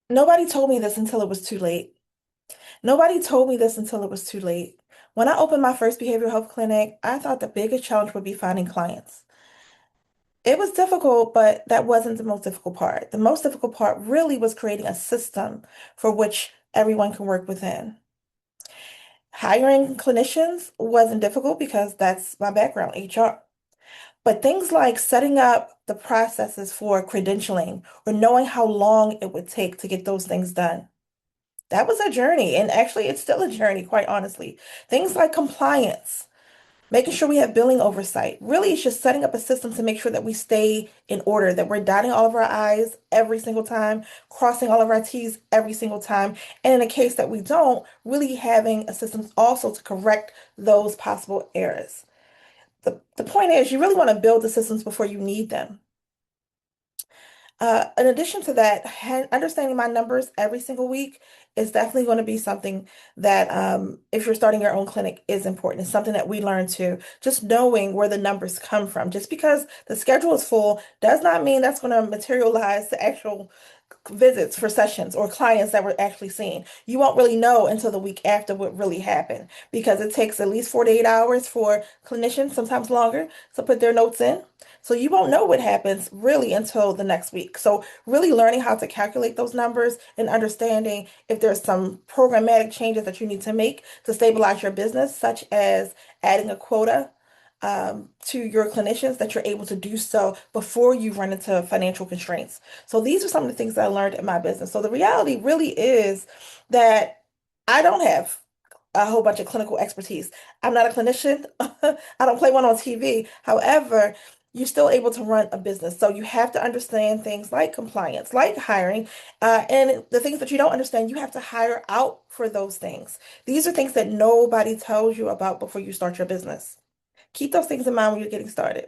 Nobody told me this until it was too late. Nobody told me this until it was too late. When I opened my first behavioral health clinic, I thought the biggest challenge would be finding clients. It was difficult, but that wasn't the most difficult part. The most difficult part really was creating a system for which everyone can work within. Hiring clinicians wasn't difficult because that's my background, HR. But things like setting up the processes for credentialing or knowing how long it would take to get those things done. That was a journey. And actually, it's still a journey, quite honestly. Things like compliance, making sure we have billing oversight. Really, it's just setting up a system to make sure that we stay in order, that we're dotting all of our I's every single time, crossing all of our T's every single time. And in a case that we don't, really having a system also to correct those possible errors. The point is, you really want to build the systems before you need them. In addition to that, understanding my numbers every single week is definitely going to be something that, if you're starting your own clinic, is important. It's something that we learn too. Just knowing where the numbers come from. Just because the schedule is full does not mean that's going to materialize the actual visits for sessions or clients that we're actually seeing. You won't really know until the week after what really happened because it takes at least 48 hours for clinicians, sometimes longer, to put their notes in. So you won't know what happens really until the next week. So really learning how to calculate those numbers and understanding if there's some programmatic changes that you need to make to stabilize your business, such as adding a quota to your clinicians, that you're able to do so before you run into financial constraints. So these are some of the things that I learned in my business. So the reality really is that I don't have a whole bunch of clinical expertise. I'm not a clinician. I don't play one on TV. However, you're still able to run a business. So you have to understand things like compliance, like hiring, and the things that you don't understand, you have to hire out for those things. These are things that nobody tells you about before you start your business. Keep those things in mind when you're getting started.